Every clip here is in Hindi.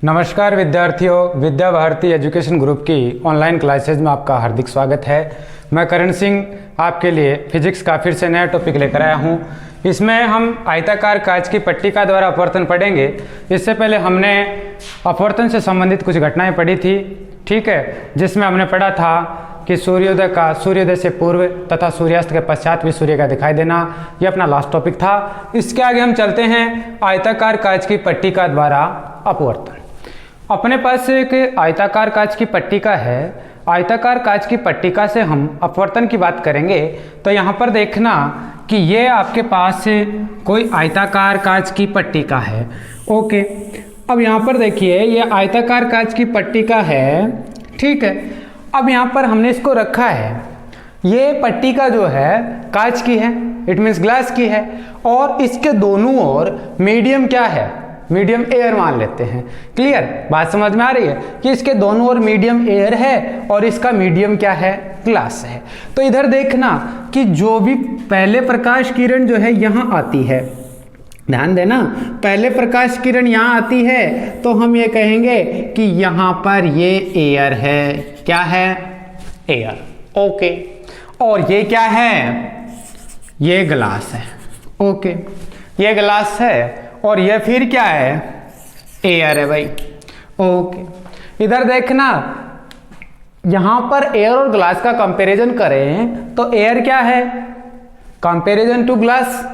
नमस्कार विद्यार्थियों, विद्या भारती एजुकेशन ग्रुप की ऑनलाइन क्लासेज में आपका हार्दिक स्वागत है। मैं करण सिंह आपके लिए फिजिक्स का फिर से नया टॉपिक लेकर आया हूं। इसमें हम आयताकार कांच की पट्टिका द्वारा अपवर्तन पढ़ेंगे। इससे पहले हमने अपवर्तन से संबंधित कुछ घटनाएं पढ़ी थी, ठीक है, जिसमें हमने पढ़ा था कि सूर्योदय से पूर्व तथा सूर्यास्त के पश्चात भी सूर्य का दिखाई देना, यह अपना लास्ट टॉपिक था। इसके आगे हम चलते हैं आयताकार कांच की पट्टिका द्वारा अपवर्तन। अपने पास एक आयताकार कांच की पट्टिका है। आयताकार कांच की पट्टिका से हम अपवर्तन की बात करेंगे तो यहाँ पर देखना कि ये आपके पास कोई आयताकार कांच की पट्टिका है। ओके, अब यहाँ पर देखिए ये आयताकार कांच की पट्टिका है, ठीक है। अब यहाँ पर हमने इसको रखा है। ये पट्टिका जो है कांच की है, इट मीन्स ग्लास की है, और इसके दोनों ओर मीडियम क्या है, मीडियम एयर मान लेते हैं। क्लियर, बात समझ में आ रही है कि इसके दोनों ओर मीडियम एयर है और इसका मीडियम क्या है, ग्लास है। तो इधर देखना कि जो भी पहले प्रकाश किरण जो है यहाँ आती है, ध्यान देना, पहले प्रकाश किरण यहाँ आती है तो हम ये कहेंगे कि यहाँ पर ये एयर है। क्या है, एयर। ओके, और ये क्या है, ये ग्लास है। ओके, ये ग्लास है और ये फिर क्या है, एयर है भाई। ओके, इधर देखना, यहां पर एयर और ग्लास का कंपैरिजन करें तो एयर क्या है, comparison to glass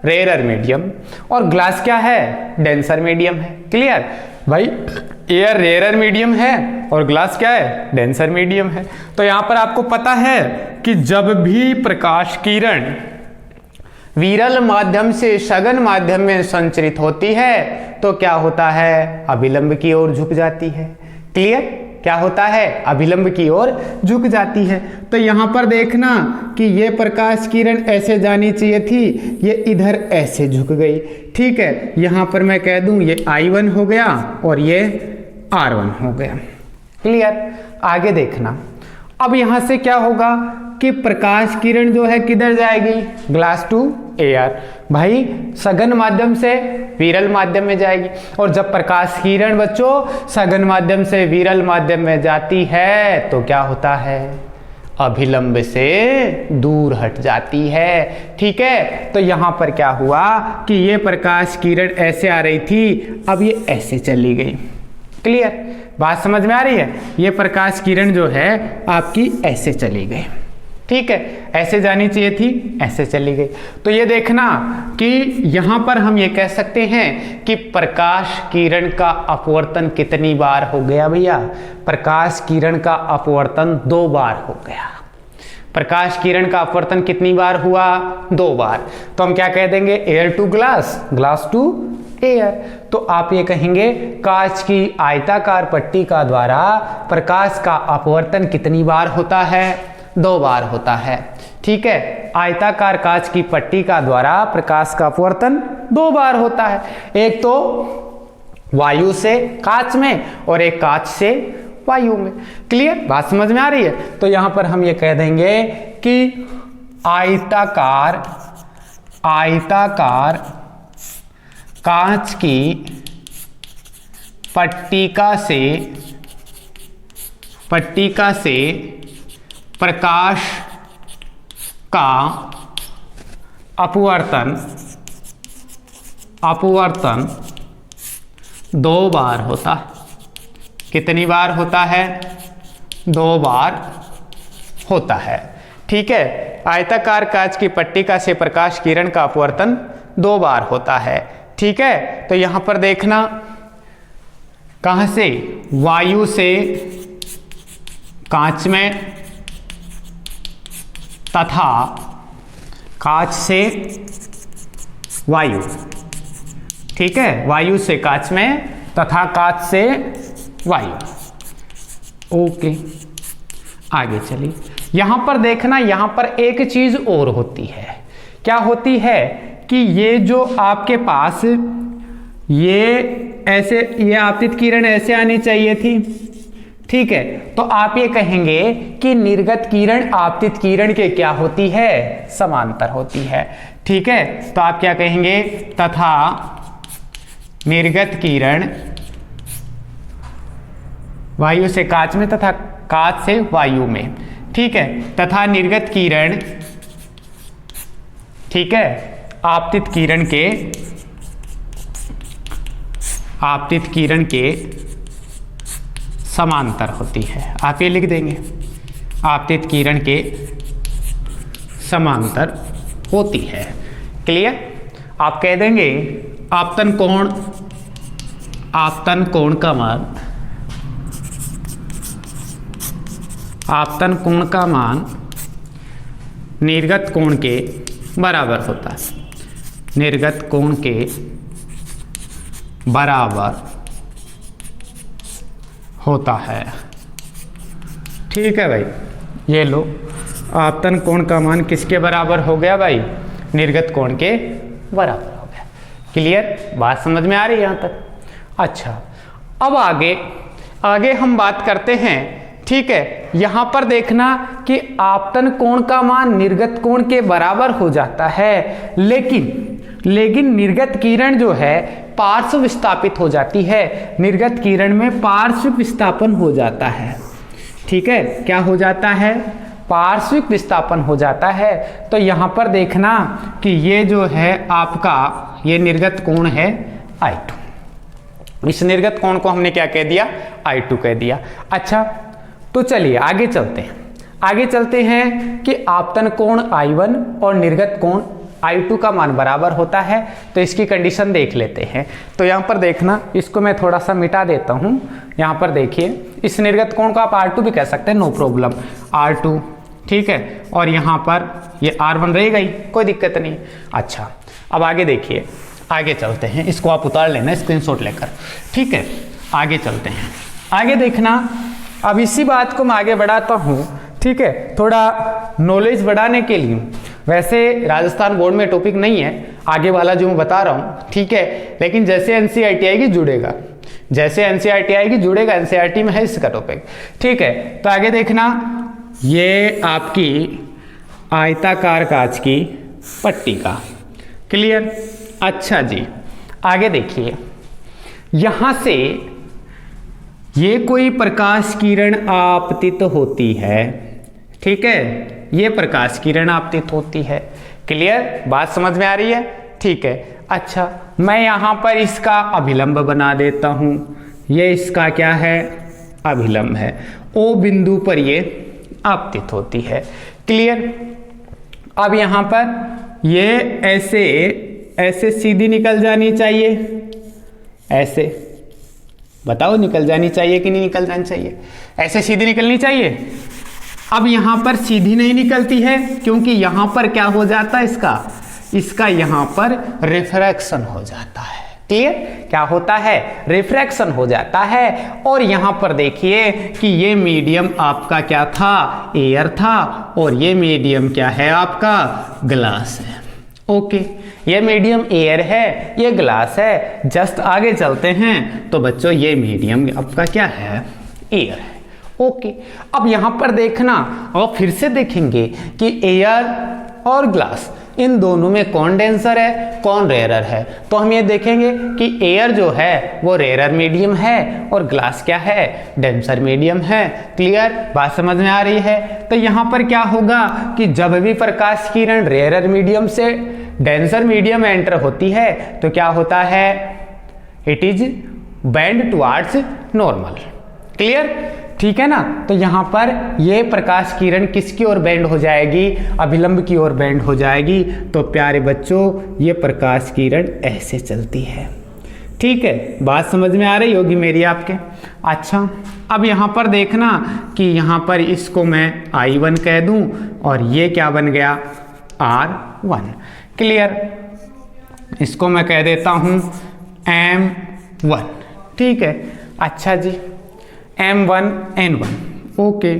rare medium, और ग्लास क्या है, डेंसर मीडियम है। क्लियर भाई, एयर रेयर मीडियम है और ग्लास क्या है, डेंसर मीडियम है। तो यहां पर आपको पता है कि जब भी प्रकाश किरण विरल माध्यम से सघन माध्यम में संचरित होती है तो क्या होता है, अभिलंब की ओर झुक जाती है। क्लियर, क्या होता है, अभिलंब की ओर झुक जाती है। तो यहां पर देखना कि ये प्रकाश किरण ऐसे जानी चाहिए थी, ये इधर ऐसे झुक गई। ठीक है, यहां पर मैं कह दूं ये I1 हो गया और ये R1 हो गया। क्लियर, आगे देखना, अब यहां से क्या होगा कि प्रकाश किरण जो है किधर जाएगी, ग्लास टू एयर, भाई सघन माध्यम से विरल माध्यम में जाएगी। और जब प्रकाश किरण बच्चों सघन माध्यम से विरल माध्यम में जाती है तो क्या होता है, अभिलंब से दूर हट जाती है। ठीक है, तो यहां पर क्या हुआ कि ये प्रकाश किरण ऐसे आ रही थी, अब ये ऐसे चली गई। क्लियर, बात समझ में आ रही है, ये प्रकाश किरण जो है आपकी ऐसे चली गई। ठीक है, ऐसे जानी चाहिए थी, ऐसे चली गई। तो ये देखना कि यहां पर हम ये कह सकते हैं कि प्रकाश किरण का अपवर्तन कितनी बार हो गया भैया, प्रकाश किरण का अपवर्तन 2 बार हो गया। प्रकाश किरण का अपवर्तन कितनी बार हुआ, 2 बार। तो हम क्या कह देंगे, air to glass, glass to air. तो आप ये कहेंगे कांच की आयताकार पट्टिका द्वारा प्रकाश का अपवर्तन कितनी बार होता है, 2 बार होता है। ठीक है, आयताकार कांच की पट्टिका द्वारा प्रकाश का अपवर्तन 2 बार होता है। एक तो वायु से कांच में और एक कांच से वायु में। क्लियर, बात समझ में आ रही है। तो यहां पर हम ये कह देंगे कि आयताकार कांच की पट्टिका से प्रकाश का अपवर्तन 2 बार होता। कितनी बार होता है, 2 बार होता है। ठीक है, आयताकार कांच की पट्टिका से प्रकाश किरण का अपवर्तन 2 बार होता है। ठीक है, तो यहां पर देखना, कहां से, वायु से कांच में तथा कांच से वायु। ठीक है, वायु से कांच में तथा कांच से वायु। ओके, आगे चलिए। यहां पर देखना, यहां पर एक चीज और होती है। क्या होती है कि ये जो आपके पास ये ऐसे, ये आपतित किरण ऐसे आनी चाहिए थी। ठीक है, तो आप ये कहेंगे कि निर्गत किरण आपतित किरण के क्या होती है, समांतर होती है। ठीक है, तो आप क्या कहेंगे, तथा निर्गत किरण वायु से कांच में तथा कांच से वायु में, ठीक है, तथा निर्गत किरण, ठीक है, आपतित किरण के समांतर होती है। आप ये लिख देंगे, आपतित किरण के समांतर होती है। क्लियर? आप कह देंगे आपतन कोण का मान निर्गत कोण के बराबर होता है, निर्गत कोण के बराबर होता है। ठीक है भाई, ये लो, आपतन कोण का मान किसके बराबर हो गया भाई? निर्गत कोण के बराबर हो गया। क्लियर? बात समझ में आ रही है यहाँ तक? अच्छा, अब आगे हम बात करते हैं, ठीक है। यहाँ पर देखना कि आपतन कोण का मान निर्गत कोण के बराबर हो जाता है, लेकिन निर्गत किरण जो है पार्श्व विस्थापित हो जाती है। निर्गत किरण में पार्श्व विस्थापन हो जाता है, ठीक है। क्या हो जाता है? पार्श्विक विस्थापन हो जाता है। तो यहाँ पर देखना कि ये जो है आपका ये निर्गत कोण है I2। इस निर्गत कोण को हमने क्या कह दिया? I2 कह दिया। अच्छा, तो चलिए आगे चलते हैं कि आपतन कोण I1 और निर्गत कोण I2 का मान बराबर होता है। तो इसकी कंडीशन देख लेते हैं। तो यहाँ पर देखना, इसको मैं थोड़ा सा मिटा देता हूँ। यहाँ पर देखिए, इस निर्गत कोण को आप R2 भी कह सकते हैं, नो प्रॉब्लम, R2, ठीक है। और यहाँ पर ये R1 रहेगा ही, कोई दिक्कत नहीं। अच्छा, अब आगे देखिए, आगे चलते हैं। इसको आप उतार लेना स्क्रीनशॉट लेकर, ठीक है। आगे चलते हैं, आगे देखना। अब इसी बात को मैं आगे बढ़ाता हूँ, ठीक है, थोड़ा नॉलेज बढ़ाने के लिए। वैसे राजस्थान बोर्ड में टॉपिक नहीं है आगे वाला जो मैं बता रहा हूँ, ठीक है, लेकिन जैसे एनसीईआरटी आएगी जुड़ेगा, जैसे एनसीईआरटी आएगी जुड़ेगा। एनसीईआरटी में है इसका टॉपिक, ठीक है। तो आगे देखना, ये आपकी आयताकार कांच की पट्टी का। क्लियर? अच्छा जी, आगे देखिए, यहां से ये कोई प्रकाश किरण आपतित होती है, ठीक है, ये प्रकाश किरण आपतित होती है। क्लियर? बात समझ में आ रही है? ठीक है। अच्छा, मैं यहां पर इसका अभिलंब बना देता हूं। ये इसका क्या है? अभिलंब है। ओ बिंदु पर ये आपतित होती है। क्लियर? अब यहां पर ये ऐसे सीधी निकल जानी चाहिए, ऐसे बताओ, निकल जानी चाहिए कि नहीं निकल जानी चाहिए? ऐसे सीधी निकलनी चाहिए। अब यहां पर सीधी नहीं निकलती है, क्योंकि यहां पर क्या हो जाता है? इसका यहां पर रिफ्रैक्शन हो जाता है। क्लियर? क्या होता है? रिफ्रैक्शन हो जाता है। और यहां पर देखिए कि ये मीडियम आपका क्या था? एयर था। और ये मीडियम क्या है? आपका ग्लास है। ओके, ये मीडियम एयर है, ये ग्लास है। जस्ट आगे चलते हैं तो बच्चों ये मीडियम आपका क्या है? एयर है। ओके, अब यहां पर देखना और फिर से देखेंगे कि एयर और ग्लास, इन दोनों में कौन डेंसर है, कौन रेयरर है? तो हम ये देखेंगे कि एयर जो है वो रेयरर मीडियम है और ग्लास क्या है? डेंसर मीडियम है। क्लियर? बात समझ में आ रही है? तो यहाँ पर क्या होगा कि जब भी प्रकाश किरण रेयरर मीडियम से डेंसर मीडियम एंटर होती है तो क्या होता है? It is bend towards normal. Clear? ठीक है ना? तो यहाँ पर ये प्रकाश किरण किसकी ओर बेंड हो जाएगी? अभिलंब की ओर बेंड हो जाएगी। तो प्यारे बच्चों, ये प्रकाश किरण ऐसे चलती है। ठीक है, बात समझ में आ रही होगी मेरी आपके? अच्छा, अब यहाँ पर देखना कि यहाँ पर इसको मैं I1 कह दूं और ये क्या बन गया? R1। क्लियर? इसको मैं कह देता हूँ M1। ठीक है, अच्छा जी, M1 N1। ओके,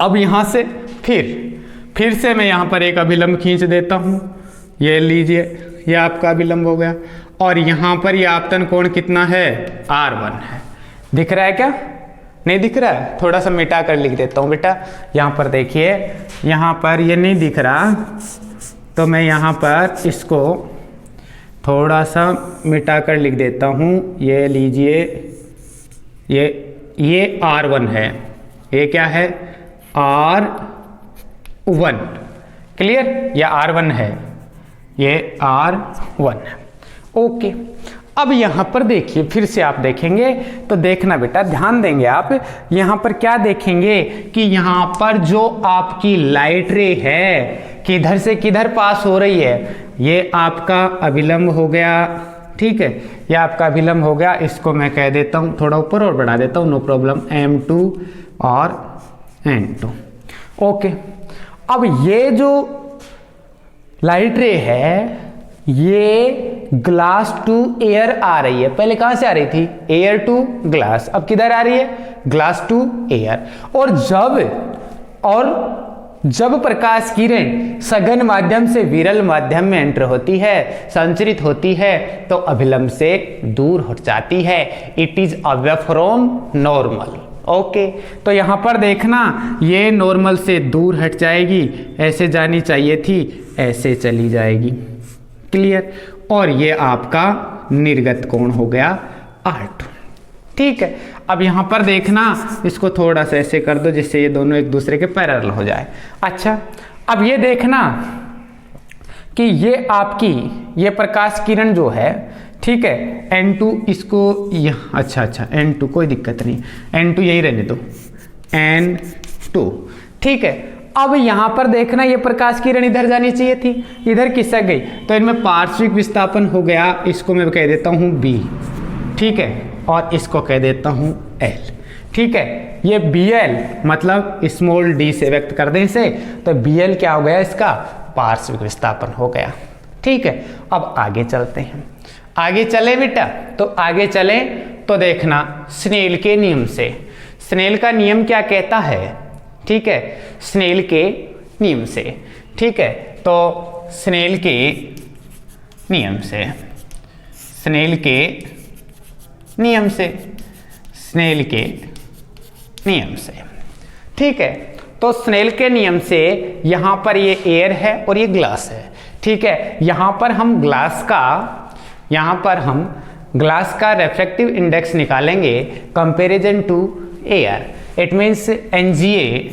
अब यहाँ से फिर से मैं यहाँ पर एक अभिलंब खींच देता हूँ। ये लीजिए, ये आपका अभिलंब हो गया। और यहाँ पर ये आपतन कोण कितना है? R1 है। दिख रहा है क्या? नहीं दिख रहा है? थोड़ा सा मिटा कर लिख देता हूँ बेटा। यहाँ पर देखिए, यहाँ पर ये नहीं दिख रहा, तो मैं यहाँ पर इसको थोड़ा सा मिटा कर लिख देता हूँ। ये लीजिए, ये R1 है, ये क्या है R1, क्लियर, ये R1 है, ये R1 है। ओके, अब यहाँ पर देखिए, फिर से आप देखेंगे तो देखना बेटा, ध्यान देंगे आप, यहाँ पर क्या देखेंगे कि यहाँ पर जो आपकी लाइट रे है किधर से किधर पास हो रही है, ये आपका अभिलंब हो गया, ठीक है, ये आपका अभिलंब हो गया, इसको मैं कह देता हूँ, थोड़ा ऊपर और बढ़ा देता हूँ, नो प्रॉब्लम, M2 और N2। ओके, अब ये जो लाइट रे है ये ग्लास टू एयर आ रही है, पहले कहां से आ रही थी, एयर टू ग्लास, अब किधर आ रही है, ग्लास टू एयर। और जब प्रकाश किरण सघन माध्यम से विरल माध्यम में एंटर होती है, संचरित होती है, तो अभिलंब से दूर हट जाती है, it is away from normal. Okay, तो यहां पर देखना, ये नॉर्मल से दूर हट जाएगी, ऐसे जानी चाहिए थी, ऐसे चली जाएगी, क्लियर, और ये आपका निर्गत कोण हो गया R2, ठीक है। अब यहां पर देखना, इसको थोड़ा सा ऐसे कर दो जिससे ये दोनों एक दूसरे के पैरेलल हो जाए। अच्छा, अब ये देखना कि ये आपकी ये प्रकाश किरण जो है, ठीक है, N2 इसको यहाँ, अच्छा N2 कोई दिक्कत नहीं, N2 यही रहने दो, N2, ठीक है। अब यहां पर देखना, ये प्रकाश किरण इधर जानी चाहिए थी, इधर खिसक गई, तो इनमें पार्श्विक विस्थापन हो गया, इसको मैं कह देता हूं B, ठीक है, और इसको कह देता हूं L, ठीक है। ये Bl मतलब स्मॉल d से व्यक्त कर दें इसे, तो Bl क्या हो गया, इसका पार्श्विक विस्थापन हो गया, ठीक है। अब आगे चलते हैं, आगे चले बेटा, तो आगे चले तो देखना स्नेल के नियम से, स्नेल का नियम क्या कहता है, ठीक है, स्नेल के नियम से, ठीक है, तो स्नेल के नियम से, स्नेल के नियम से, स्नेल के नियम से, ठीक है। तो स्नेल के नियम से यहां पर ये एयर है और ये ग्लास है, ठीक है। यहां पर हम ग्लास का रेफ्रेक्टिव इंडेक्स निकालेंगे comparison to air, it means NGA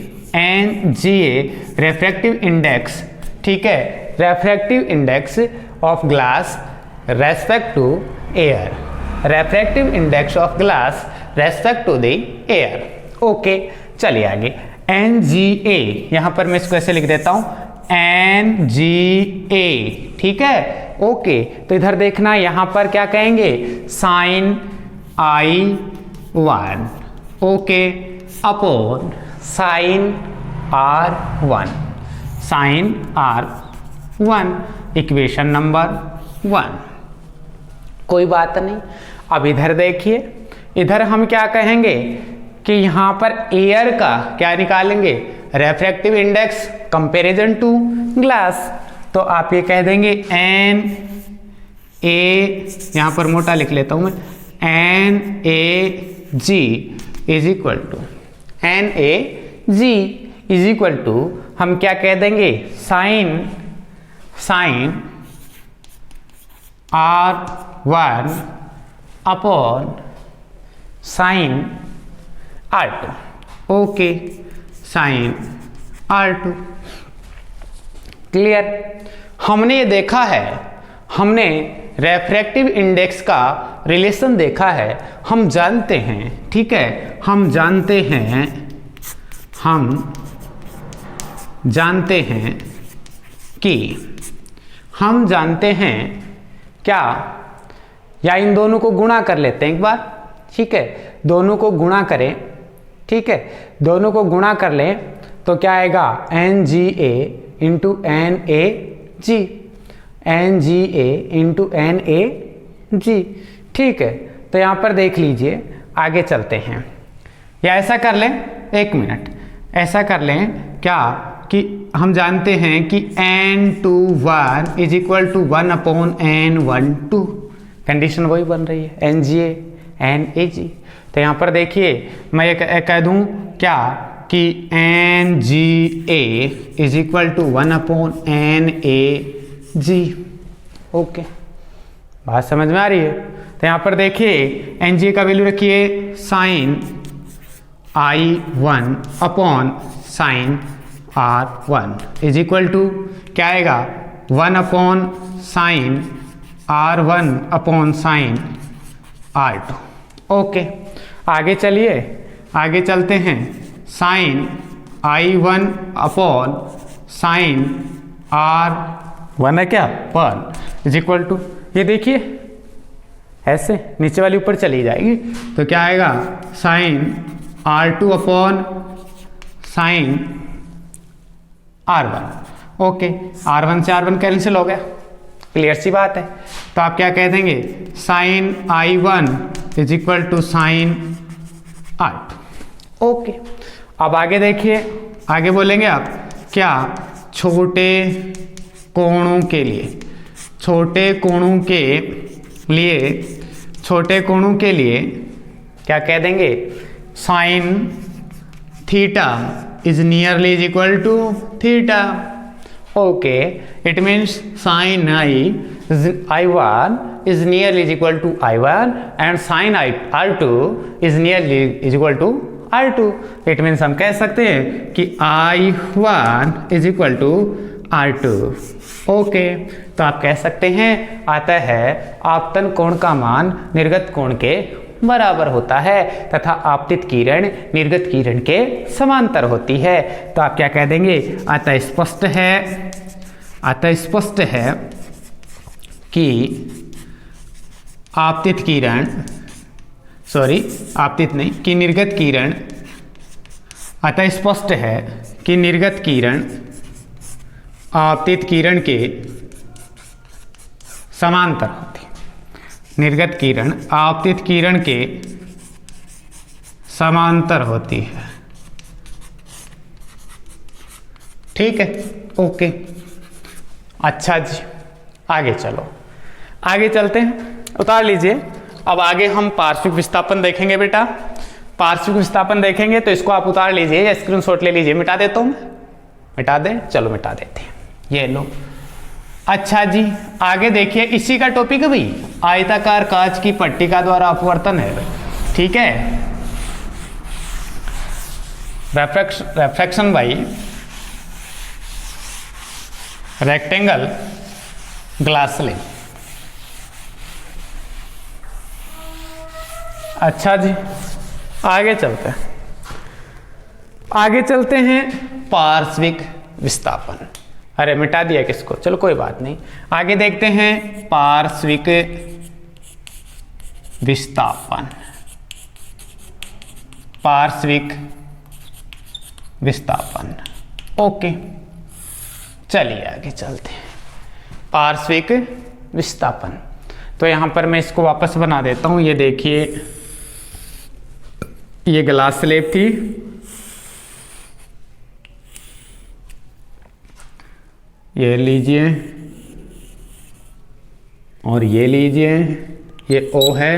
refractive index, ठीक है, refractive index of glass respect to air, refractive index of glass respect to the air. Okay, चलिए आगे, NGA, यहां पर मैं इसको ऐसे लिख देता हूं, NGA, ठीक है। ओके, तो इधर देखना, यहां पर क्या कहेंगे, sine I1, okay, upon sine R1, sine R1, equation number 1, कोई बात नहीं। अब इधर देखिए, इधर हम क्या कहेंगे कि यहां पर एयर का क्या निकालेंगे, refractive index comparison to glass, तो आप ये कह देंगे NA, यहां पर मोटा लिख लेता हूं मैं, NAG is equal to NAG is equal to, हम क्या कह देंगे, sine R1 upon sine R2, okay, sine R2, clear. हमने ये देखा है, हमने रेफ्रेक्टिव इंडेक्स का रिलेशन देखा है, हम जानते हैं, ठीक है, हम जानते हैं क्या, या इन दोनों को गुणा कर लेते हैं एक बार, ठीक है, दोनों को गुणा करें, ठीक है, दोनों को गुणा कर लें तो क्या आएगा, NGA into NAG, NGA into NAG, ठीक है। तो यहाँ पर देख लीजिए, आगे चलते हैं, या ऐसा कर लें, एक मिनट, ऐसा कर लें क्या कि हम जानते हैं कि N21 is equal to 1 upon N12, condition वही बन रही है, NGA NAG। तो यहाँ पर देखिए, मैं ये कह दूँ क्या कि NGA is equal to 1 upon NAG, okay, बात समझ में आ रही है। तो यहाँ पर देखिए एन जी का वैल्यू रखिए sine I1 upon sine R1 is equal to क्या आएगा 1 upon sine R1 upon sine R2। Okay, आगे चलिए, आगे चलते हैं। Sign I1 upon sine R1 है क्या 1 इज इक्वल टू, ये देखिए ऐसे नीचे वाली ऊपर चली जाएगी, तो क्या आएगा sign R2 upon sine R1। Okay, R1 से R1 कैंसिल हो गया, क्लियर सी बात है। तो आप क्या कह देंगे sine I1 is equal to sine R2। Okay, अब आगे देखिए, आगे बोलेंगे आप क्या छोटे कोणों के लिए, छोटे कोणों के लिए, छोटे कोणों के लिए क्या कह देंगे sine theta is nearly is equal to theta. Okay, it means sine I1 is nearly is equal to I1 and sin R2 is nearly is equal to R2। It means हम कह सकते हैं कि I1 is equal to R2। Okay, तो आप कह सकते हैं आता है आपतन कोण का मान निर्गत कोण के बराबर होता है तथा आपतित किरण निर्गत किरण के समांतर होती है। तो आप क्या कह देंगे अतः स्पष्ट है, अतः स्पष्ट है कि आपतित किरण, सॉरी आपतित नहीं, कि निर्गत किरण, अतः स्पष्ट है कि निर्गत किरण आपतित किरण के समांतर होती है। निर्गत किरण आपतित किरण के समांतर होती है। ठीक है, ओके, अच्छा जी, आगे चलो, आगे चलते हैं, उतार लीजिए। अब आगे हम पार्श्विक विस्थापन देखेंगे बेटा। पार्श्विक विस्थापन देखेंगे तो इसको आप उतार लीजिए या स्क्रीनशॉट ले लीजिए। मिटा देता हूं, मिटा दें, चलो मिटा देते हैं, ये लो। अच्छा जी, आगे देखिए, इसी का टॉपिक भी आयताकार कांच की पट्टिका द्वारा अपवर्तन है। ठीक है, रेफ्रैक्शन बाई रेक्टेंगल ग्लास स्लिप। अच्छा जी, आगे चलते हैं, आगे चलते हैं पार्श्विक विस्थापन। अरे मिटा दिया किसको, चलो कोई बात नहीं। आगे देखते हैं पार्श्विक विस्थापन, पार्श्विक विस्थापन। ओके, चलिए आगे चलते हैं। पार्श्विक विस्थापन, तो यहां पर मैं इसको वापस बना देता हूं। ये देखिए, ये ग्लास स्लेब थी, ये लीजिए और ये लीजिए, ये O है,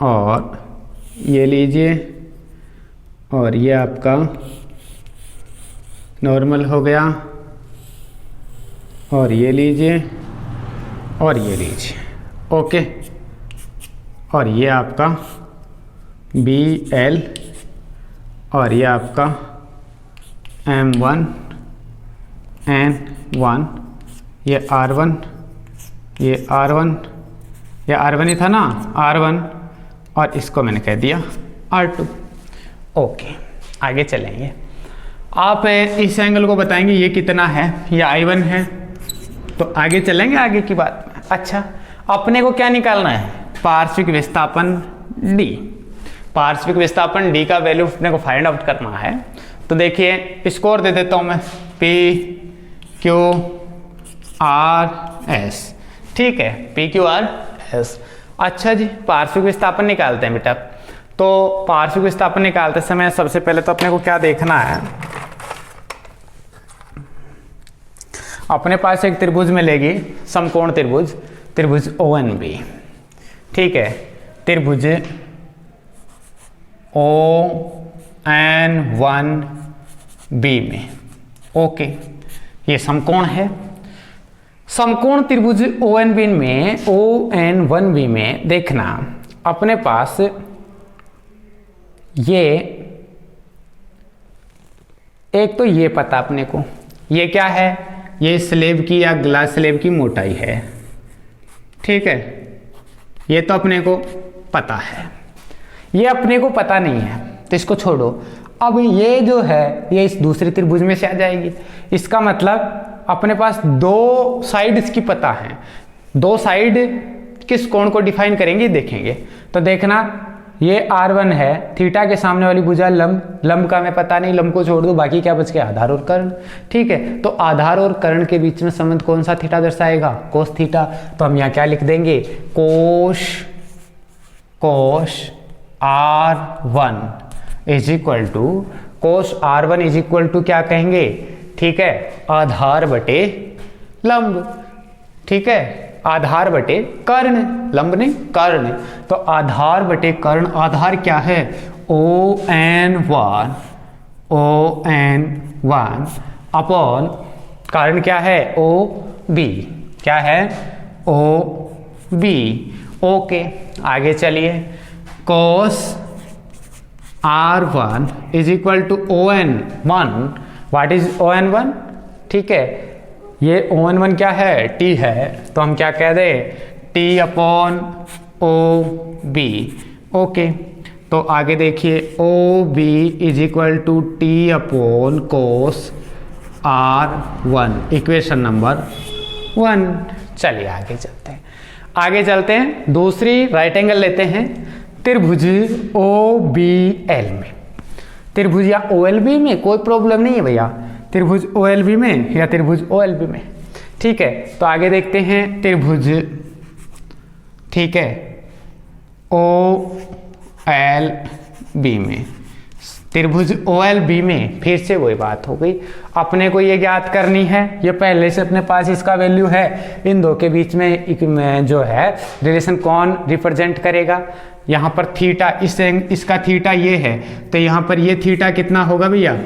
और ये लीजिए और ये आपका नॉर्मल हो गया, और ये लीजिए और ये लीजिए। ओके, और ये आपका BL और ये आपका M1 N1, ये R1, ये R1, ये R1 ही था ना, R1, और इसको मैंने कह दिया R2। ओके, आगे चलेंगे। आप इस एंगल को बताएंगे ये कितना है, ये I1 है, तो आगे चलेंगे आगे की बात में। अच्छा, अपने को क्या निकालना है, पार्श्विक विस्थापन D। पार्श्विक विस्थापन D का वैल्यू अपने को फाइंड आउट करना है। तो देखिए, स्कोर दे देता हूं मैं, PQRS। ठीक है, PQRS। अच्छा जी, पार्श्विक विस्थापन निकालते हैं बेटा। तो पार्श्विक विस्थापन निकालते समय सबसे पहले तो अपने को क्या देखना है, अपने पास एक त्रिभुज मिलेगी, समकोण त्रिभुज, त्रिभुज ONB। ठीक है, त्रिभुज ON1B में। ओके, ये समकोण है। समकोण त्रिभुज ONB में ON1B में देखना अपने पास ये एक तो ये पता अपने को, ये क्या है, ये स्लेब की या ग्लास स्लेब की मोटाई है, ठीक है, ये तो अपने को पता है। ये अपने को पता नहीं है तो इसको छोड़ो। अब ये जो है ये इस दूसरे त्रिभुज में से आ जाएगी। इसका मतलब अपने पास दो साइड इसकी पता है, दो साइड किस कोण को डिफाइन करेंगे देखेंगे। तो देखना ये R1 है, थीटा के सामने वाली भुजा लंब, लंब का हमें पता नहीं, लंब को छोड़ दो, बाकी क्या बच गया, आधार और कर्ण, ठीक है। तो आधार और कर्ण के बीच में संबंध कौन सा थीटा दर्शाएगा, कोस थीटा। तो हम यहाँ क्या लिख देंगे, cos R1 is equal to cos R1 is equal to क्या कहेंगे, ठीक है, आधार बटे लंब, ठीक है, आधार बटे कर्ण, लंब ने कर्ण। तो आधार बटे कर्ण, आधार क्या है ON1 अपॉन कर्ण क्या है OB, क्या है OB। ओके आगे चलिए, cos R1 is equal to ON1। What is ON1, ठीक है, ये ON1 क्या है, T है, तो हम क्या कह दे T अपॉन OB। ओके तो आगे देखिए OB is equal to T upon cos R1, equation number 1। चलिए आगे चलते हैं, आगे चलते हैं, दूसरी राइट एंगल लेते हैं त्रिभुज OBL में, त्रिभुज या OLB में कोई प्रॉब्लम नहीं है भैया, त्रिभुज OLB में या त्रिभुज OLB में, ठीक है। तो आगे देखते हैं त्रिभुज, ठीक है, OLB में, त्रिभुज OLB में फिर से वही बात हो गई, अपने को ये ज्ञात करनी है, ये पहले से अपने पास इसका वैल्यू है, इन दो के बीच में जो है रिलेशन कौन रिप्रेजेंट करेगा, यहाँ पर थीटा, इसका थीटा ये है, तो यहाँ पर ये थीटा कितना होगा भैया,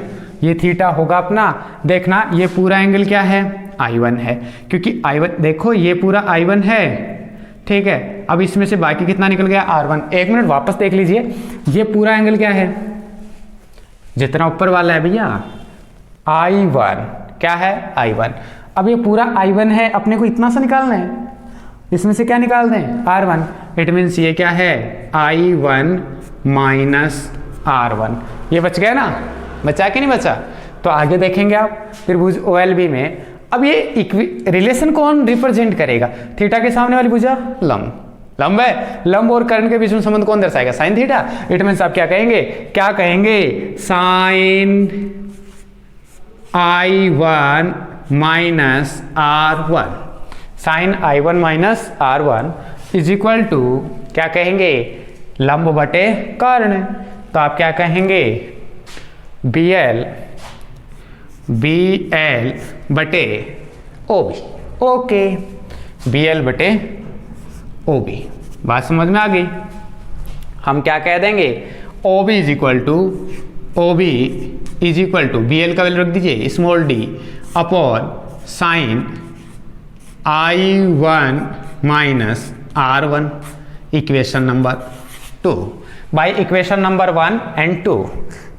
ये थीटा होगा अपना, देखना ये पूरा एंगल क्या है I1 है, क्योंकि I1 देखो ये पूरा I1 है, ठीक है। अब इसमें से बाकी कितना निकल गया R1, एक मिनट वापस देख लीजिए, ये पूरा एंगल क्या है, जितना ऊपर वाला है भैया I1, क्या है I1। अब ये पूरा I1 है, अपने को इतना सा निकालना है, इसमें से क्या निकाल दें R1, इट मीन्स ये क्या है I1 माइनस R1, ये बच गया ना, बचा कि नहीं बचा। तो आगे देखेंगे आप त्रिभुज OLB में, अब ये रिलेशन कौन रिप्रेजेंट करेगा, थीटा के सामने वाली भुजा लंब, लंब है, लंब और कर्ण के बीच में संबंध कौन दर्शाएगा, साइन थीटा। इट मीन्स आप क्या कहेंगे, क्या कहेंगे, sine I1 minus R1, sine I1 minus R1 is equal to क्या कहेंगे, लंब बटे कर्ण। तो आप क्या कहेंगे, BL बटे OB, ओके, BL बटे OB, बात समझ में आ गई। हम क्या कह देंगे, OB is equal to BL का वैल्यू रख दीजिए small d upon sine I1 minus R1, equation number 2 by equation number 1 and 2,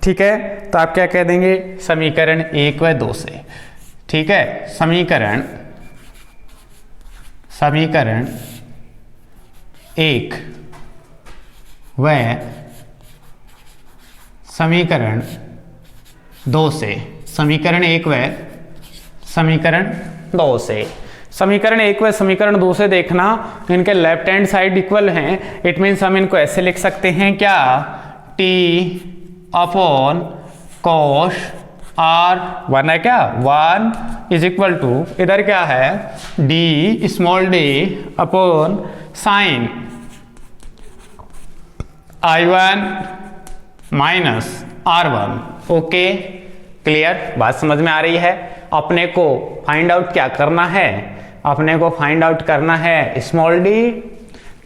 ठीक है। तो आप क्या कह देंगे, समीकरण 1 व 2 से, ठीक है, समीकरण 1 व समीकरण 2 से, समीकरण 1 व समीकरण 2 से, समीकरण 1 व समीकरण 2 से देखना इनके लेफ्ट हैंड साइड इक्वल हैं, इट मीन्स हम इनको ऐसे लिख सकते हैं क्या, T अपॉन कॉस R1 है क्या, 1 इज इक्वल टू इधर क्या है D small d upon sine I1 minus R1। Okay clear, बात समझ में आ रही है। अपने को फाइंड आउट क्या करना है, अपने को फाइंड आउट करना है स्मॉल d,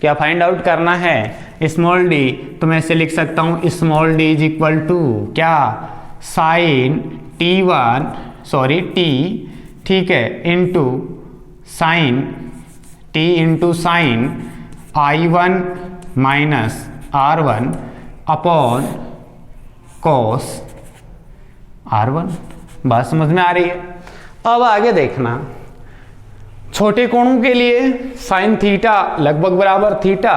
क्या फाइंड आउट करना है स्मॉल d, तो मैं इसे लिख सकता हूँ small d is equal to क्या, साइन T1 सॉरी T, ठीक है, into sine T into sine I1 minus R1 upon cos R1। बात समझ में आ रही है? अब आगे देखना, छोटे कोणों के लिए साइन थीटा लगभग बराबर थीटा,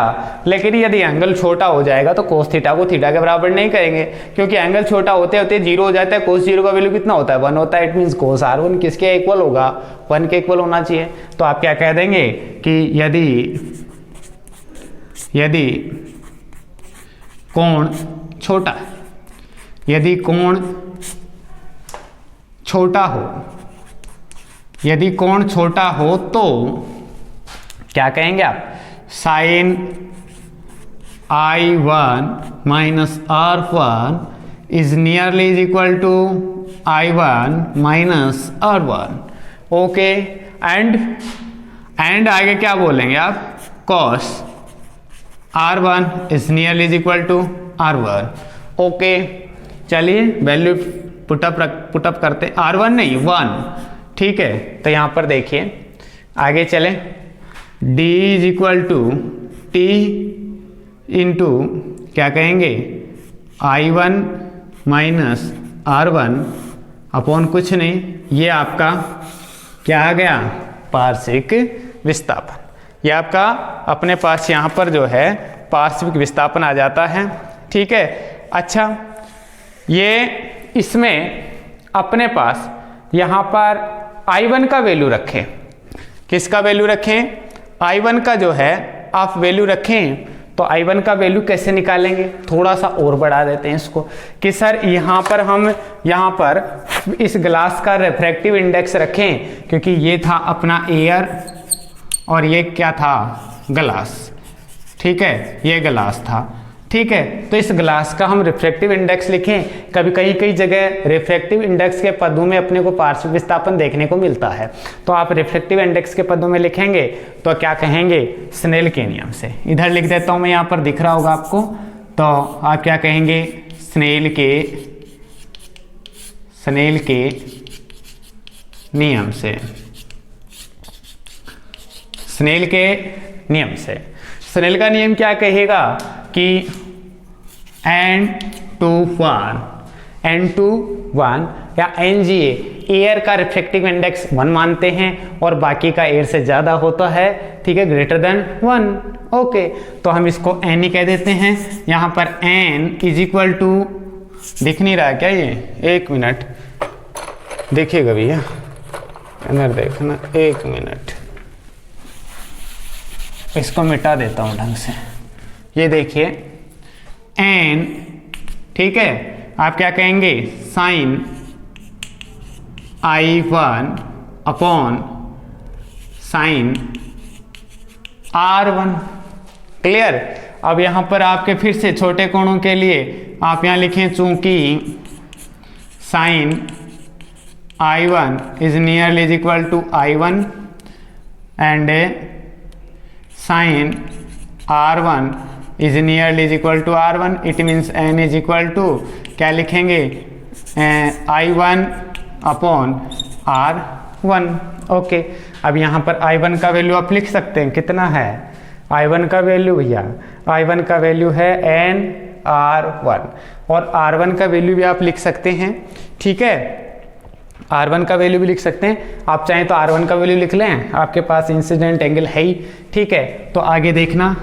लेकिन यदि एंगल छोटा हो जाएगा तो कोस थीटा को थीटा के बराबर नहीं करेंगे, क्योंकि एंगल छोटा होते होते जीरो हो जाता है। कोस जीरो का वैल्यू कितना होता है? 1 होता है। इट मीन्स कोस R1 किसके इक्वल होगा? 1 के इक्वल होना चाहिए। तो आप क्या कह देंगे कि यदि कोण छोटा, यदि कोण छोटा हो, यदि कोण छोटा हो तो क्या कहेंगे आप? Sine I1 minus R1 is nearly is equal to I1 minus R1। Okay, and आगे क्या बोलेंगे आप? Cos R1 is nearly is equal to R1। Okay, चलिए वैल्यू पुटअप करते। R1 नहीं 1, ठीक है। तो यहां पर देखिए, आगे चले, d is equal to T into क्या कहेंगे? I1 माइनस R1 अपॉन कुछ नहीं, ये आपका क्या आ गया? पार्श्विक विस्थापन। ये आपका अपने पास यहाँ पर जो है पार्श्विक विस्थापन आ जाता है, ठीक है। अच्छा, ये इसमें अपने पास यहाँ पर I1 का वैल्यू रखें। किसका वैल्यू रखें? I1 का जो है आप वैल्यू रखें। तो I1 का वैल्यू कैसे निकालेंगे? थोड़ा सा और बढ़ा देते हैं इसको कि सर यहाँ पर हम यहाँ पर इस ग्लास का रिफ्रैक्टिव इंडेक्स रखें, क्योंकि ये था अपना एयर और ये क्या था? ग्लास, ठीक है, ये ग्लास था, ठीक है। तो इस ग्लास का हम रिफ्रैक्टिव इंडेक्स लिखें। कभी कई जगह रिफ्रैक्टिव इंडेक्स के पदों में अपने को पार्श्विक विस्थापन देखने को मिलता है, तो आप रिफ्रैक्टिव इंडेक्स के पदों में लिखेंगे तो क्या कहेंगे? स्नेल के नियम से। इधर लिख देता हूं मैं, यहाँ पर दिख रहा होगा आपको। तो आप क्या कहेंगे? स्नेल के नियम से। स्नेल के नियम से। स्नेल का नियम क्या कहेगा कि N/1 या NGA, एयर का रिफ्रैक्टिव इंडेक्स 1 मानते हैं और बाकी का एयर से ज़्यादा होता है, ठीक है, ग्रेटर देन 1। ओके, तो हम इसको N ही कह देते हैं। यहाँ पर N इज इक्वल टू, दिख नहीं रहा क्या ये? 1 मिनट देखिएगा भैया, इधर देखना, 1 मिनट, इसको मिटा देता हूँ ढंग से। ये देखिए N, ठीक है, आप क्या कहेंगे? Sine I1 upon sine R1। Clear? अब यहां पर आपके फिर से छोटे कोणों के लिए आप यहां लिखें, चूंकि sine I1 is nearly is equal to I1 and sine R1 is nearly is equal to R1, it means N is equal to क्या लिखेंगे? I1 upon R1। ओके, अब यहाँ पर I1 का वैल्यू आप लिख सकते हैं, कितना है I1 का वैल्यू भैया? I1 का वैल्यू है NR1, और R1 का वैल्यू भी आप लिख सकते हैं, ठीक है। R1 का वैल्यू भी लिख सकते हैं, आप चाहें तो R1 का वैल्यू लिख लें, आपके पास इंसिडेंट एंगल है ही, ठीक है। तो आगे देखना,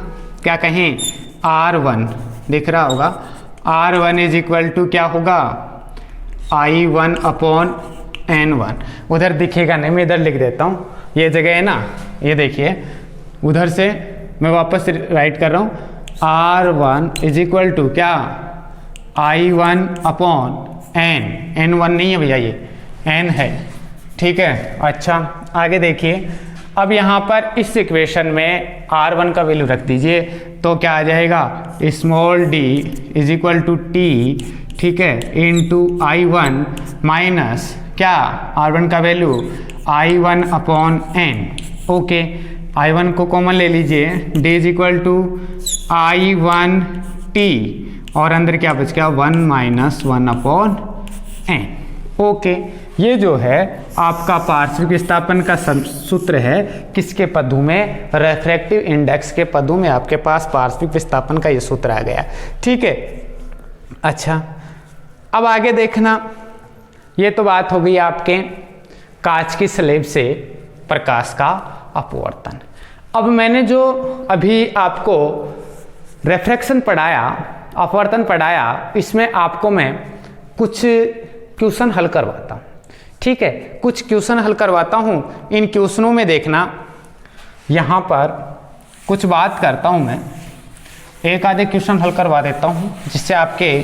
क्या कहें? R1 दिख रहा होगा, R1 इज इक्वल टू क्या होगा? I1 upon N1। उधर दिखेगा नहीं, मैं इधर लिख देता हूँ, ये जगह है ना, ये देखिए, उधर से मैं वापस राइट कर रहा हूँ। R1 इज इक्वल टू क्या? I1 अपॉन N1 नहीं है भैया, ये N है, ठीक है। अच्छा, आगे देखिए, अब यहाँ पर इस इक्वेशन में R1 का वैल्यू रख दीजिए, तो क्या आ जाएगा? Small d is equal to T, ठीक है, इंटू I1 माइनस क्या? R1 का value I1 upon N। Okay, I1 को कॉमन ले लीजिए, d is equal to I1 t, और अंदर क्या बच गया? 1 माइनस 1 अपॉन N। ओके, ये जो है आपका पार्श्विक विस्थापन का सूत्र है किसके पदों में, रेफ्रैक्टिव इंडेक्स के पदों में आपके पास पार्श्विक विस्थापन का ये सूत्र आ गया। ठीक है, अच्छा अब आगे देखना, ये तो बात हो गई आपके कांच की स्लेब से प्रकाश का अपवर्तन। अब मैंने जो अभी आपको रिफ्रैक्शन पढ़ाया, अपवर्तन पढ़ाया, इसमें आपको मैं कुछ क्वेश्चन हल करवाता हूँ। ठीक है, कुछ क्वेश्चन हल करवाता हूँ। इन क्वेश्चनों में देखना, यहाँ पर कुछ बात करता हूँ मैं, एक आधे क्वेश्चन हल करवा देता हूँ जिससे आपके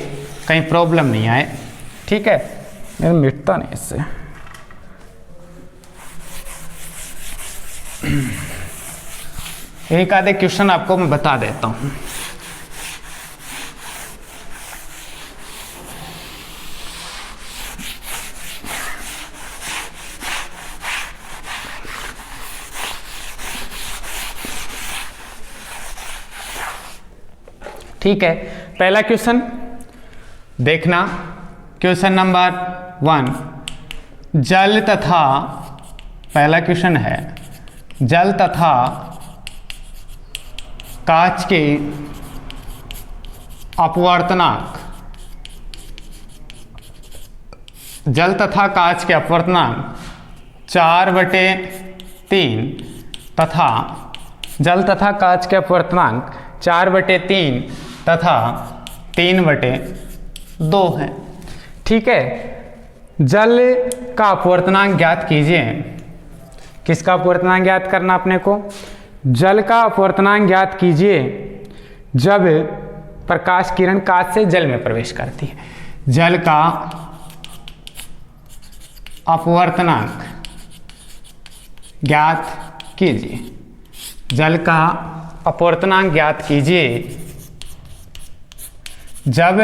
कहीं प्रॉब्लम नहीं आए। ठीक है, मेरा मिटता नहीं इससे। एक आधे क्वेश्चन आपको मैं बता देता हूँ। ठीक है, पहला क्वेश्चन देखना, क्वेश्चन नंबर 1, जल तथा, पहला क्वेश्चन है, जल तथा कांच के अपवर्तनांक, जल तथा कांच के अपवर्तनांक 4/3 तथा जल तथा कांच के अपवर्तनांक 4/3 तथा 3/2 है। ठीक है, जल का अपवर्तनांक ज्ञात कीजिए। किसका अपवर्तनांक ज्ञात करना अपने को, जल का अपवर्तनांक ज्ञात कीजिए जब प्रकाश किरण कांच से जल में प्रवेश करती है। जल का अपवर्तनांक ज्ञात कीजिए, जल का अपवर्तनांक ज्ञात कीजिए जब,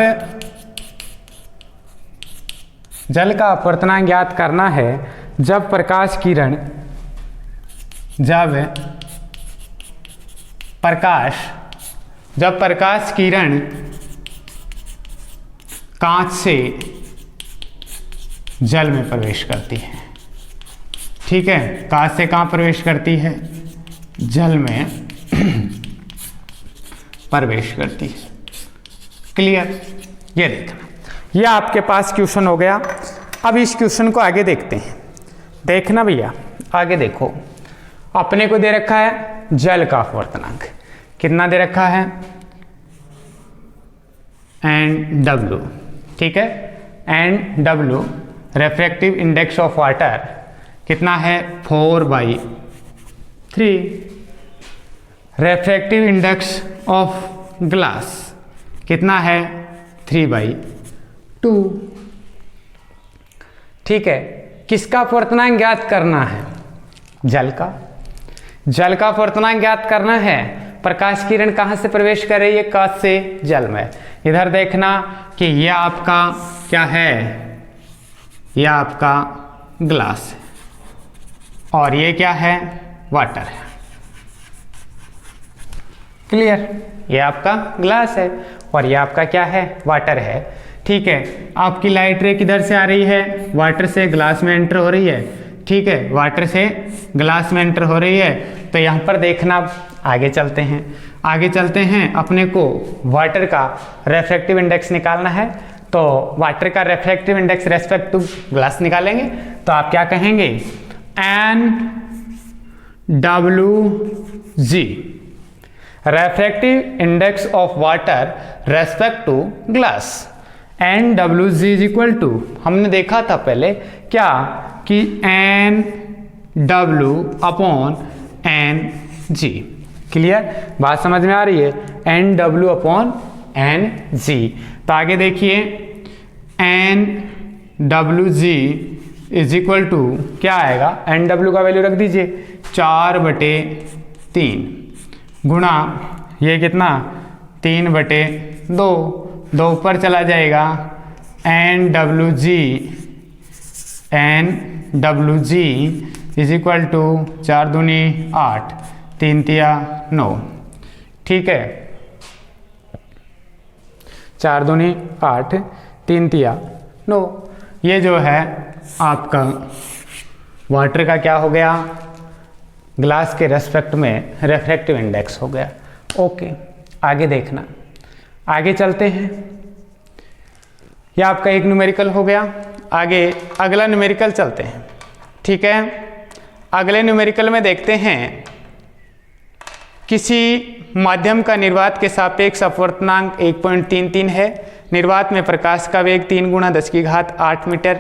जल का अपवर्तनांक ज्ञात करना है जब प्रकाश किरण, जब प्रकाश किरण कांच से जल में प्रवेश करती है। ठीक है, कांच से कहाँ प्रवेश करती है, जल में प्रवेश करती है। क्लियर, ये देखना, ये आपके पास क्वेश्चन हो गया। अब इस क्वेश्चन को आगे देखते हैं। देखना भैया, आगे देखो, अपने को दे रखा है जल का अपवर्तनांक, कितना दे रखा है, NW। ठीक है, NW refractive index of water कितना है, 4/3। रेफ्रैक्टिव इंडेक्स ऑफ ग्लास कितना है, 3/2। ठीक है, किसका अपवर्तनांक ज्ञात करना है, जल का। जल का अपवर्तनांक ज्ञात करना है, प्रकाश किरण कहाँ से प्रवेश कर रही है, कांच से जल में। इधर देखना कि यह आपका क्या है, यह आपका ग्लास है और ये क्या है, वाटर है। क्लियर, ये आपका ग्लास है और ये आपका क्या है, वाटर है। ठीक है, आपकी लाइट रे किधर से आ रही है, वाटर से ग्लास में एंटर हो रही है। ठीक है, वाटर से ग्लास में एंटर हो रही है। तो यहाँ पर देखना, आगे चलते हैं, आगे चलते हैं, अपने को वाटर का रेफ्रैक्टिव इंडेक्स निकालना है। तो वाटर का refractive index respect to glass निकालेंगे तो आप क्या कहेंगे, NWG refractive index of water respect to glass. NWG is equal to, हमने देखा था पहले क्या कि NW/NG। क्लियर, बात समझ में आ रही है, NW/NG। तो आगे देखिए, NWG इज इक्वल टू क्या आएगा, NW का वैल्यू रख दीजिए 4/3 गुणा ये कितना, 3/2, 2 ऊपर चला जाएगा, NWG इज इक्वल टू 4 दूनी 8, 3 तिया 9। ठीक है, 4 दूनी 8, 3 तिया 9, ये जो है आपका वाटर का क्या हो गया, ग्लास के रेस्पेक्ट में रिफ्रैक्टिव इंडेक्स हो गया। ओके, आगे देखना, आगे चलते हैं। यह आपका एक न्यूमेरिकल हो गया। आगे अगला न्यूमेरिकल चलते हैं। ठीक है, अगले न्यूमेरिकल में देखते हैं किसी माध्यम का निर्वात के सापेक्ष अपवर्तनांक 1.33 है। निर्वात में प्रकाश का वेग 3 × 10⁸ मीटर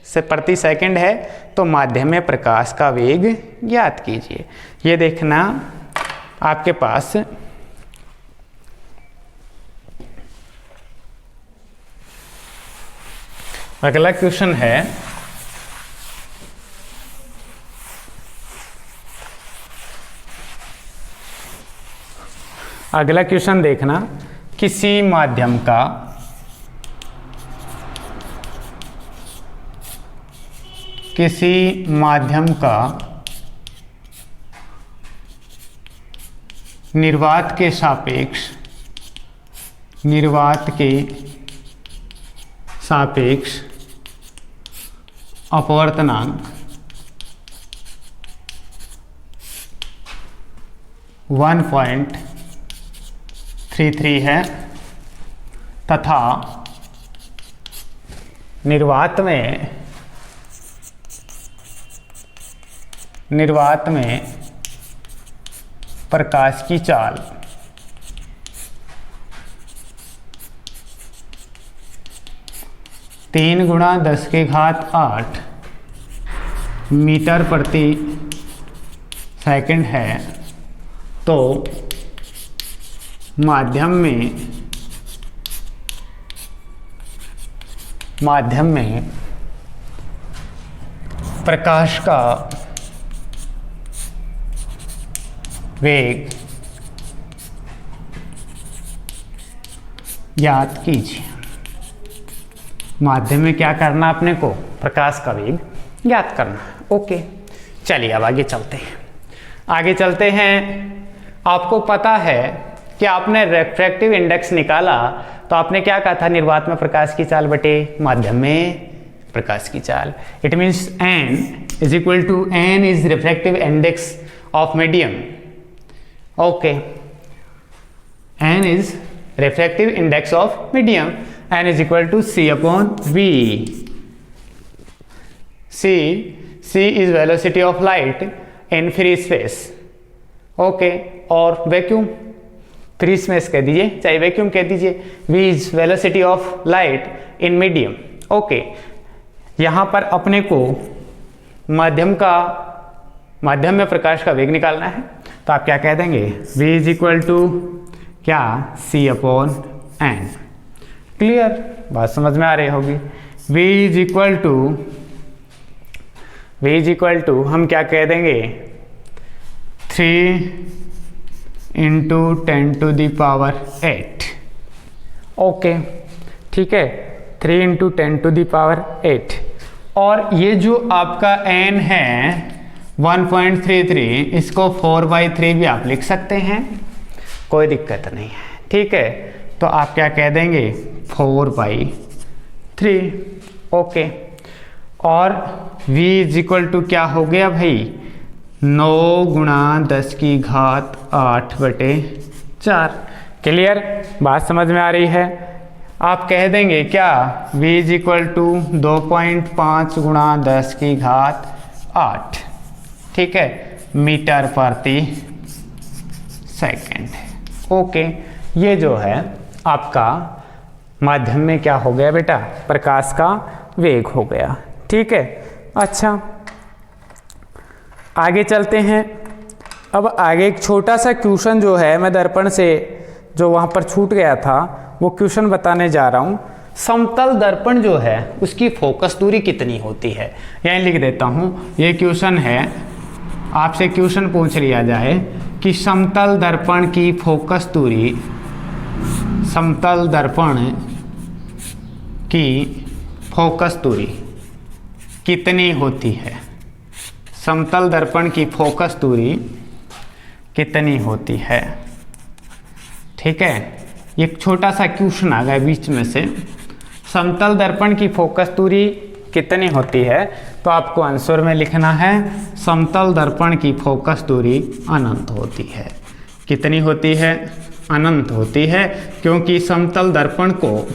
से प्रति सेकंड है, तो माध्यम में प्रकाश का वेग ज्ञात कीजिए। ये देखना आपके पास अगला क्वेश्चन है, अगला क्वेश्चन देखना, किसी माध्यम का निर्वात के सापेक्ष अपवर्तनांक 1.33 है तथा निर्वात में प्रकाश की चाल 3 × 10⁸ मीटर प्रति सेकंड है, तो माध्यम में प्रकाश का वेग ज्ञात कीजिए। माध्यम में क्या करना अपने को, प्रकाश का वेग ज्ञात करना। ओके, चलिए अब आगे चलते हैं। आगे चलते हैं, आपको पता है कि आपने रिफ्रैक्टिव इंडेक्स निकाला, तो आपने क्या कहा था, निर्वात में प्रकाश की चाल बटे माध्यम में प्रकाश की चाल। It means n is equal to n is refractive index of medium. Okay, n is refractive index of medium, n is equal to c/v। c is velocity of light in free space. Okay, और वैक्यूम, फ्री स्पेस कह दीजिए चाहे वैक्यूम कह दीजिए, v is velocity of light in medium. Okay, यहाँ पर अपने को माध्यम में प्रकाश का वेग निकालना है, तो आप क्या कह देंगे, v इज इक्वल टू क्या, c/n। क्लियर, बात समझ में आ रही होगी। v इज इक्वल टू हम क्या कह देंगे, 3 × 10⁸। ओके, ठीक है, 3 × 10⁸। और ये जो आपका n है 1.33, इसको 4/3 भी आप लिख सकते हैं, कोई दिक्कत नहीं है। ठीक है, तो आप क्या कह देंगे, 4/3। ओके, और v इज इक्वल टू क्या हो गया भाई, 9 × 10⁸ क्लियर, बात समझ में आ रही है। आप कह देंगे क्या, v इज इक्वल टू 2.5 × 10⁸ ठीक है, मीटर प्रति सेकंड। ओके, ये जो है आपका माध्यम में क्या हो गया बेटा, प्रकाश का वेग हो गया। ठीक है, अच्छा आगे चलते हैं। अब आगे एक छोटा सा क्वेश्चन जो है, मैं दर्पण से जो वहाँ पर छूट गया था वो क्वेश्चन बताने जा रहा हूँ। समतल दर्पण जो है उसकी फोकस दूरी कितनी होती है, यहीं लिख देता हूँ। ये क्वेश्चन है, आपसे क्वेश्चन पूछ लिया जाए कि समतल दर्पण की फोकस दूरी, समतल दर्पण की फोकस दूरी कितनी होती है, समतल दर्पण की फोकस दूरी कितनी होती है। ठीक है, एक छोटा सा क्वेश्चन आ गया बीच में से, समतल दर्पण की फोकस दूरी कितनी होती है, तो आपको आंसर में लिखना है समतल दर्पण की फोकस दूरी अनंत होती है। कितनी होती है? अनंत होती है, क्योंकि समतल दर्पण को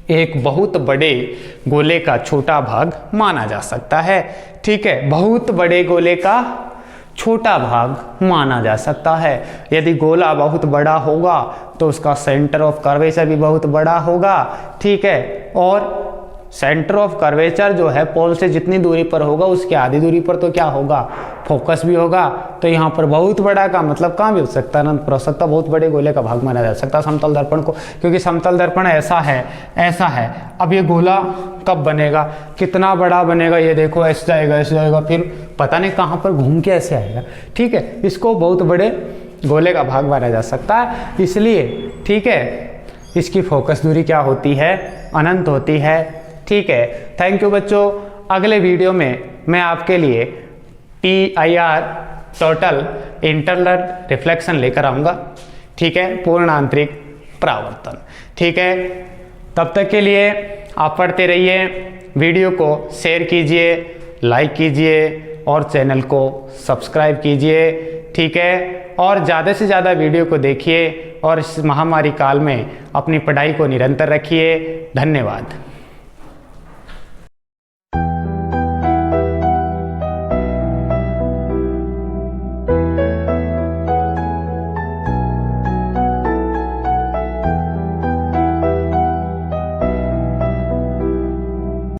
एक बहुत बड़े गोले का छोटा भाग माना जा सकता है। ठीक है, बहुत बड़े गोले का छोटा भाग माना जा सकता है। यदि गोला बहुत बड़ा होगा तो उसका सेंटर ऑफ कर्वेचर भी बहुत बड़ा होगा। ठीक है, और सेंटर ऑफ कर्वेचर जो है पोल से जितनी दूरी पर होगा उसकी आधी दूरी पर तो क्या होगा? फोकस भी होगा। तो यहाँ पर बहुत बड़ा का मतलब कहाँ भी हो सकता है? अनंत पर हो सकता, बहुत बड़े गोले का भाग माना जा सकता है समतल दर्पण को, क्योंकि समतल दर्पण ऐसा है। अब ये गोला कब बनेगा, कितना बड़ा बनेगा, ये देखो ऐसे जाएगा, फिर पता नहीं कहाँ पर घूम के ऐसे आएगा। ठीक है, इसको बहुत बड़े गोले का भाग माना जा सकता है, इसलिए ठीक है इसकी फोकस दूरी क्या होती है? अनंत होती है। ठीक है, थैंक यू बच्चों। अगले वीडियो में मैं आपके लिए TIR टोटल इंटरनल रिफ्लेक्शन लेकर आऊँगा। ठीक है, पूर्ण आंतरिक परावर्तन। ठीक है, तब तक के लिए आप पढ़ते रहिए, वीडियो को शेयर कीजिए, लाइक कीजिए और चैनल को सब्सक्राइब कीजिए। ठीक है, और ज़्यादा से ज़्यादा वीडियो को देखिए और इस महामारी काल में अपनी पढ़ाई को निरंतर रखिए। धन्यवाद।